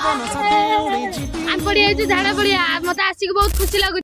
आम पड़िया झाड़ा पड़िया मत आसिक बहुत खुशी लगुच।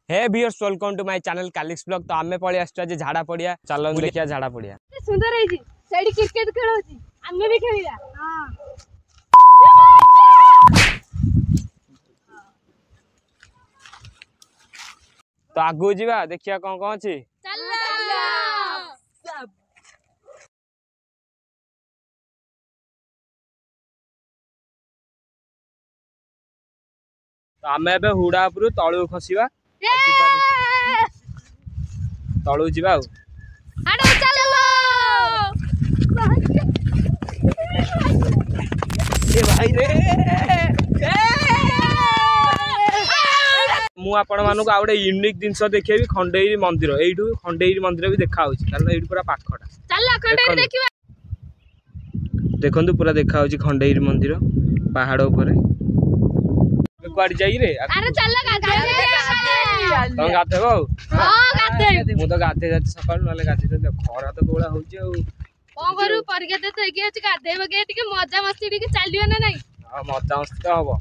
Hey viewers welcome to my channel Kalix blog. तो आमे पळी आछी जे झाड़ा पड़िया चलो देखिया झाड़ा पड़िया सुंदर है जी सेडी क्रिकेट खेल होची आमे भी खेलिया। हां तो आगु जीवा देखिया कोन कोन अछि चल सब तो आमे बे हुडा उपरु तळु खसिबा तळु जीवा आडो चलो ए भाई रे मु आपण मानको आउडे यूनिक जिंस देखिए खंडेरी मंदिर एइठु खंडेरी मंदिर भी देखा होछि कारण एइठु पूरा पाखटा चल खंडेरी देखिबा देखंतु पूरा देखा होछि खंडेरी मंदिर पहाड़ ऊपर कुआड जाई रे अरे चल गाधे तुम गाधेबो हां गाधे मु तो गाधे जाते सकाळ नले गाधे तो खरा तो कोला होछि आ कोन करू परिगे तो एके अछि गाधे बगे टिके मजा मस्ती टिके चालियो ना नहीं। हां मजा मस्ती तो हबो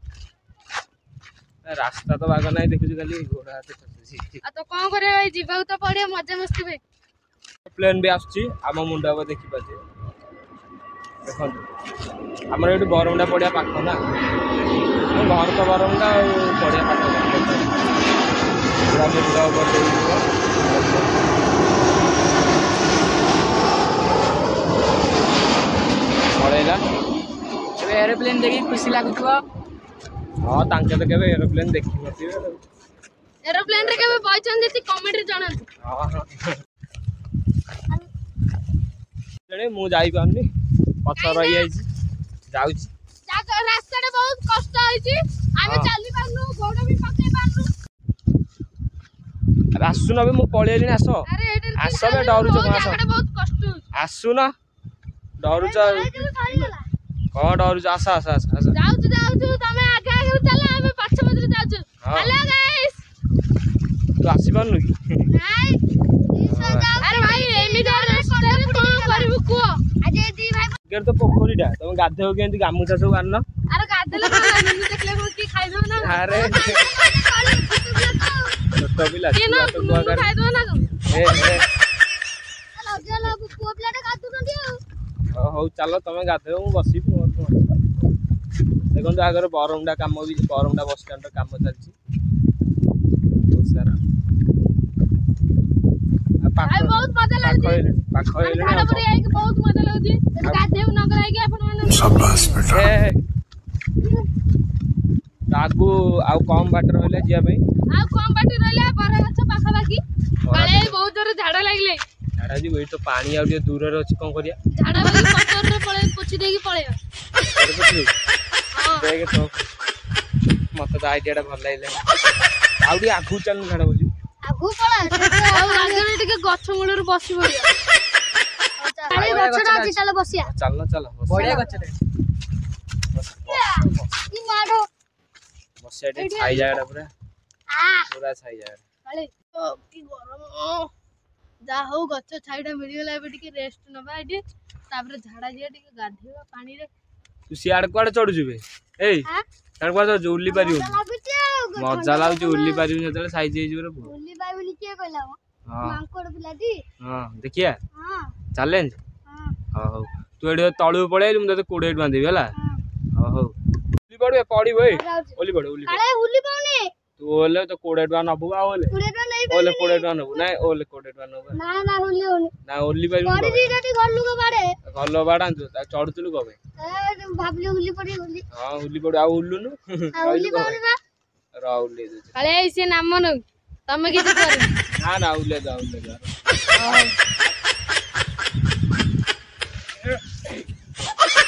रास्ता तो बाग नहीं देखु खाली घोड़ा हाथे छछि आ तो कोन करे भाई जीवा तो पड़िया मजा मस्ती बे प्लेन भी आछि आम मुंडा को देखि पाजे देखो हमर एटु बरमुंडा पड़िया पाख ना घर तो बरमुंडा पड़िया पाख पूरा मुंडा ऊपर पड़ेगा एरोप्लेन देखी खुशी लागुथबो। हां तांके तो केबे एरोप्लेन देखि नथिबे एरोप्लेन रे केबे बयचन जति कमेंट रे जणान। हां जणे मु जाई पानी पछ रही आइछि जाउछि जा रास्ता रे बहुत कष्ट होइछि आमे चाली पानु गोड़ भी पके पानु आसु न बे मु पळेली आसो अरे एटे आसो बे डरु छ आसो बहुत कष्ट आसु न डरु छ को डरु छ आसा आसा आसा जाउ तमे आगे आगे चल आमे पाछ पछरे जाउ। हेलो गाइस तू आसी पानु की नहीं अरे भाई एमी रास्ता रे कोन करबु को आज दी भाई गेर तो पोखरीटा तुम गाधेओ केंती गामुछा सब आन अरे गाधेले देखले को की खाइबो ना अरे छोटो पिला के ना तो को कर खाइबो ना ए ए लगे को प्लेट काटू नदी हो चलो तुम गाधेओ मु बसी देखो आगर बरमुंडा काम भी बरमुंडा बस स्टैंड काम चलछि बहुत सारा भाई बहुत मजा लागछि पाख झाड़ा पड़िया के बहुत मजा लागछि गाधेउ नगर आइ के अपन मन शाबाश बेटा आगु आउ कम बाट रहले जिया भाई आ कम बाटी रहले बर गछ पाखा बाकी काले बहुत जोर झाड़ा लागले झाड़ा जी वही तो पानी आ जे दूर रे अछि कोन करिया झाड़ा बाकी पत्थर रे पळे पोछि देकी पळे हां देख तो मत तो आइडियाटा भल लागले आउडी आगु चल झाड़ा बोली आगु पळा आ आगे टिके गछ मूल रे बसी बढिया अरे गछटा अछि चल बसिया चल चल बढ़िया गछटे ई माडो बसिया टे छाई जाएड़ा पूरा छाई जाएड़ा काले ओ की गरम जा हो गछ छाईडा मिली गेला एबे टिके रेस्ट नबा एटी तापर झाड़ा जिया टिके गाधेवा पानी रे तू सियाड़ कोड चढ़ु जुबे एई तार कोड जो उल्ली पारियो मजा लागु जो उल्ली पारियो जतले साइज हे जुरे उल्ली बाई बोली के कहला हां मांकोड बुलादी हां देखिया हां चैलेंज हां हां तू एडे तळु पळेली मु तते 20 बांधीबी हला हां हो उल्ली पड़बे पड़ी बे उल्ली पड़ काले उल्ली पाउने तू ओले तो 20 टका नबु आ ओले 20 टका नहीं ओले 20 टका नबु नाही ओले 20 टका नबु ना ना उल्ली होनी ना ओल्ली पारि पड़ी दिराटी गल्लु को बाड़े गल्लो बाडांतु ता चढुतुलु कबे ए भाबली उल्ली पड़ी उल्ली हां उल्ली पड़ आ उल्लुनु उल्ली पाउने बा रा उल्ली दे काले से नाम मन तमे किछ कर ना ना उल्ले जा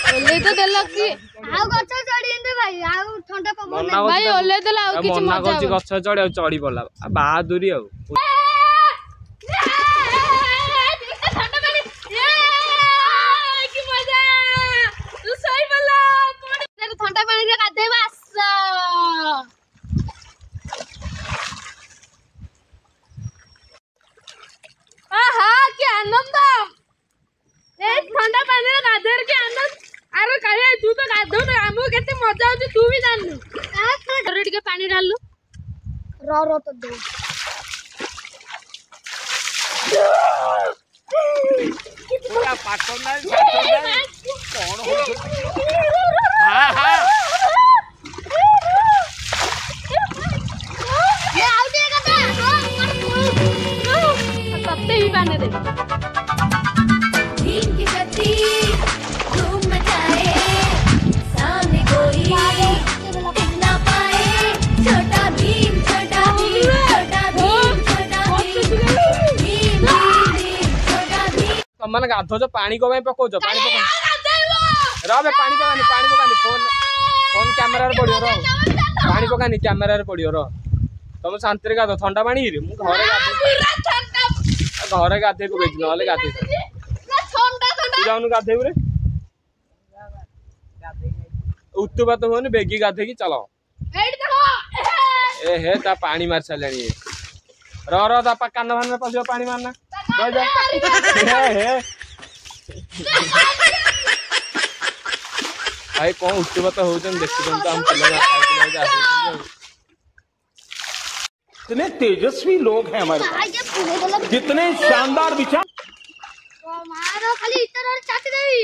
ओले तो देलक की आउ गछ चढ़ी एंदे भाई आउ ठंडा पवन भाई ओले देला आउ किछ मना मजा गछ गछ चढ़ी आ चढ़ी पड़ला बहादुरी आ ठंडा पानी की मजा तू सही बोला ठंडा पानी रे गाधेबा आहा क्या आनंद ए केते मजा आउछ तू भी जाननु रे टिके पानी डाललु रो तो दे पूरा पाटन ना कौन हो हां हां ये आउ दे कता तत्ते ही पानी दे भीम की गति धूम मचाए सामने कोई टिक ना पाए छोटा भीम छोटा भीम छोटा भीम छोटा भीम भीम भीम छोटा भीम तमन गाधो पानी को में पकोज पानी पको रे पानी पकानी फोन फोन कैमरा रे पड़ियो रो पानी पकानी कैमरा रे पड़ियो रो तुम शांति रे गाधो ठंडा पानी रे मु घरे गाधे को बेच नले गाधे तू जाउनु गाधे रे उत्तु बात होनी बेगी गाधे की चलो ए हे ता पानी मार सालानी रो ता कान भान में पसियो पानी मारना रह जा हे भाई कौन उत्तु बात होजन देखिजन त हम पिला जा इतने तेजस्वी लोग हैं हमारे पास, जितने शानदार विचार मारो खाली इतर और चाट देई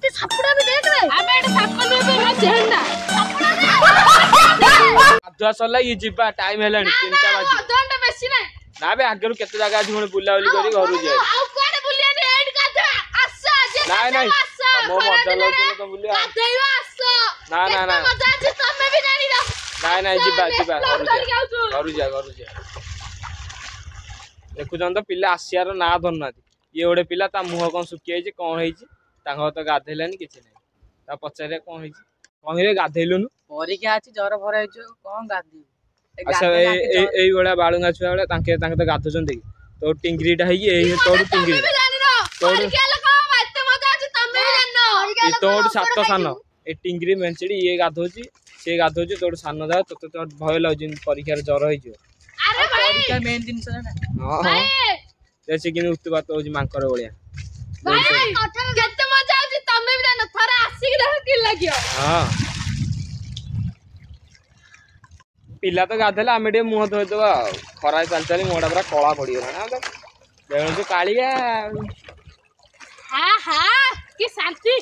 ते सापड़ा भी देख रे हमें एटा सापल में तो जेहना आधुआ सरला ये जिबा टाइम हेलानी 3टा बाजी दंड बेसी ना ना बे आगरु केते जगह अछि मन बुला बुली करी घरु जाय आ कोने बुलिया दे एड काथा आसा जे नाय नाय मो मजा लगले तो बुलिया काथैवा आसा ना ना ना मजा अछि तमे भी जानी ना नाय नाय जिबा घरु जा देखु जन तो पिला आसियार ना धरना ये ओडे पिला ता मुह कोन सुकी आइछि कोन हेछि तांग तो गाधेलानी किछि नै ता पछरे कोन हेछि कोन रे गाधेलुनु परीक्षा अछि जर भर आइछो कोन गादी अच्छा ए बड़ा बाळुंगा छुआ बड़ा तांके तो गाधुचन देखि तो टिंगरीटा हेइ ए तोडु टिंगरी तोडु के लखा माते मजा अछि तमे भी जाननो ए तोडु सात सान ए टिंगरी मेंचडी ये गाधोची से गाधोची तोडु सान जा तो भय लाउजिन परीक्षा रे जर हेइजो अरे भाई परीक्षा मेन दिन से ना हां भाई जैसे कि उत्तु बात होजी मांकर बळिया भाई केते मजा अछि तमे भी जाननो थरा आसी के देख कि लागियो हां पिला तो गाधेला आमे डे मुह धोइ दबा खरा चल चली मोडा पूरा कळा पड़ी गला ना देण जो कालिया हां हां कि शांति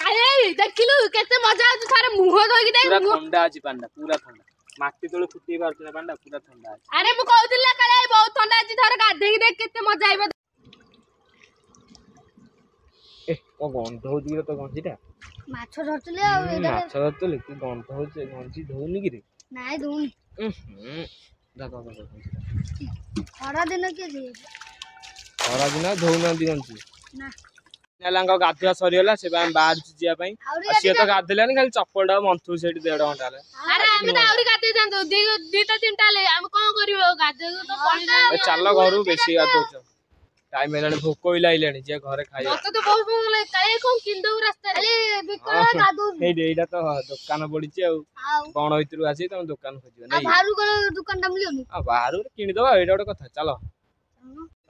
अरे देखिलु केते मजा अछि थारे मुह धोइ के देख पूरा ठंडा अछि पांडा पूरा ठंडा माटी तळे फुटी बारछना पांडा पूरा ठंडा अछि अरे मु कहउतिला काले बहुत ठंडा अछि थारे गाधे के देख केते मजा आइबो ए ओ गंध होजी रे तो गंजीटा माछ धरतले आ माछ तो लिखि गंध होजे गंजी धोनी कि रे नाइ धुन दादा खरा दिन के दे खरा दिन धोना दिगंजी ना नेलांग गाधुआ सरीला से बाहर जिया पई सिए तो गाधेलानी खाली चप्पलटा मंथु सेठी 1.5 घंटा ले अरे हम तो आउरी गाधे जानतो दीटा तीनटा ले हम कोन करिवो गाधे तो पानी चल घरु बेसी गाधोच टाइम हेलानी भोक भी लाइलानी जे घरे खाइया मत तो बहुत भूख लागे काहे कोन किंदो रास्ता रे बिकरा गाधो हे एटा तो दुकान पड़ीची आ कोन होइतरु आसी तुम दुकान खोजियो आ नै भारू को दुकान टा मिलियोनी आ बाहरु किनि दबा एटा गोटे कथा चलो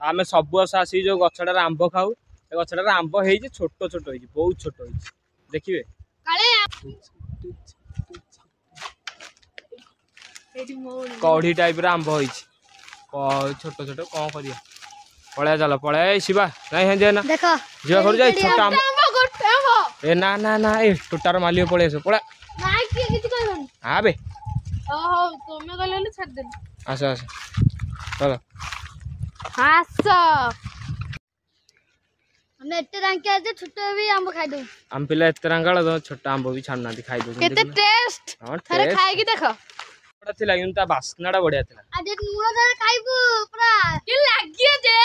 आमे सब वर्ष आसी जो गछडा आंब खाऊ ए गछडा आंब हेई जे छोटो छोटो हेई बहुत छोटो हेई देखिबे काले एडी मोल कौड़ी टाइप रा आंब हेई छोटो छोटो कोन करिया पळे चलो पळे शिवा नहीं हे जे ना देखो जीवा घर जाई छोटा आंब गोटे हो ए ना ना ना ए टोटार मालियो पळे आसो पळे नाइ के किछ कहबनी हां बे ओहो तुमे गलेले छाड़ दे आसो आसो चलो हास हमने एते रंग के आज छोटे भी आंब खाइ दो हम पिला एतरंगाळ दो छोटा आंब भी छाड़ना दिखाई दो केते टेस्ट हां थरे खाइ की देखो बड़ा थिला युनता बास्कनाडा बढ़िया थिला आ जे मुळा धरे खाइबू पूरा के लागियो जे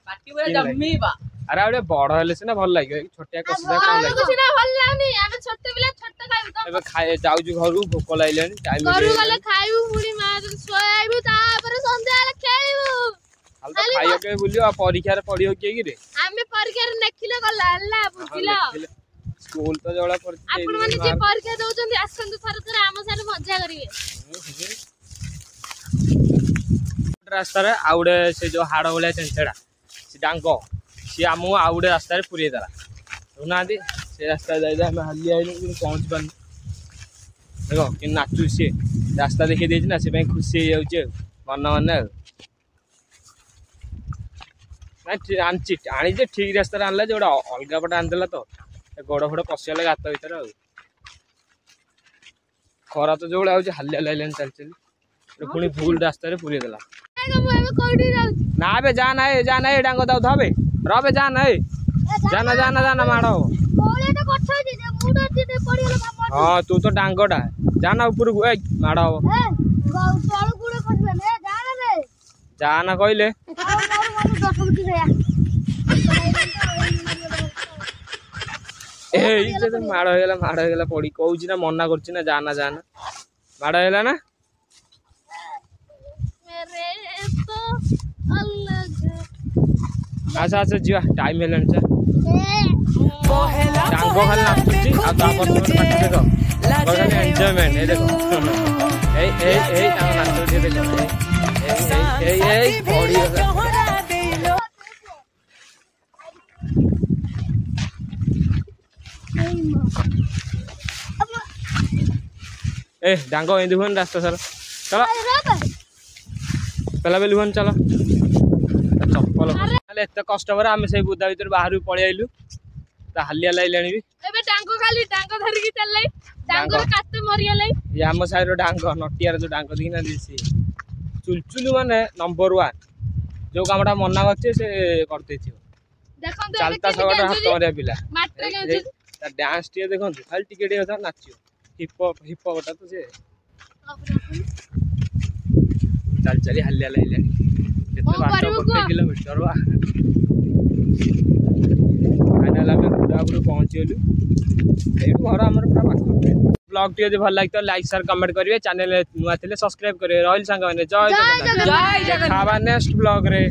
पार्टी वाला जम्मी बा अरे आउडे बड़ हेले से ना भल लागियो छोटिया कसदा कोन हम लागियो कुछ ना भल लागनी हम छोटे बिला छोटे खाइबू तो एबे खाए जाउजु घरु भोक लाइलेनी टाइम करू गले खाइबू मुड़ी मार सोयाइबू तापर संध्या ले खाइबू हाल तो खाइयो के बुलियो परीक्षा रे पढियो के रे आमे परीक्षा रे नेखिले गला हल्ला बुझिलो स्कूल तो जळा पर आपण माने जे परीक्षा दउचंदी आसंतु थर थर आम सारे मजा करिवे रास्ता रे आउडे से जो हाड़ वाला चंचड़ा से डांग सी आम आउडे रास्ता रे पुरे दला ना दे से रास्ता जाई जा हम हल्ली आइलो कि पहुंच बन देखो कि नाचु सी रास्ता देखी देछि ना से खुशी हो जाउछ मन मन आनी जे ठीक रास्ता आनला जो अलग पटे आनदेला तो गोड़ फोड़ पशिगला गात भर खरा तो जो हालिया लाइन चल चल पुणी भूल रास्ता पूरी देला ना बे जा ना डांग दाऊ धबे रबे जा ना जाना जाना जाना माड़ हाँ तू तो डांगटा जाना ऊपर माड़ हम जाना कहले माड़ होगा पड़ी कहूँ ना मना कर जाना जाना माड़ है ना आस आस जी टाइम है डांग खाली नाचुची एंजॉयमेंट ये देखो नाचुची ए डांग एंदी हुन रास्ता चलो चलो पहला बेलू हुन चलो चप्पल एत कष्ट पर आम से बुदा भर बाहर पलि आइलु हालिया लाइलानी भी आम साइड डांग नटियार जो डांग देखना सी चुलचुलु माने नंबर 1 जो कामटा मना करते चलता सब हाथ मारिया पिला डांस टे देखो खाली टिके नाचियो हिप हिप गोटा तो से चल चली हालिया लाइलानी किलोमीटर फाइनाल आम पूरापुरी पहुँचीगलु घर आम पूरा पाख ब्लॉग टी भल लगे तो लाइक शेयर कमेंट करेंगे चैनल नुआ थे सब्सक्राइब करेंगे रही सांग जय जगन्नाथ नेक्स्ट ब्लॉग रे।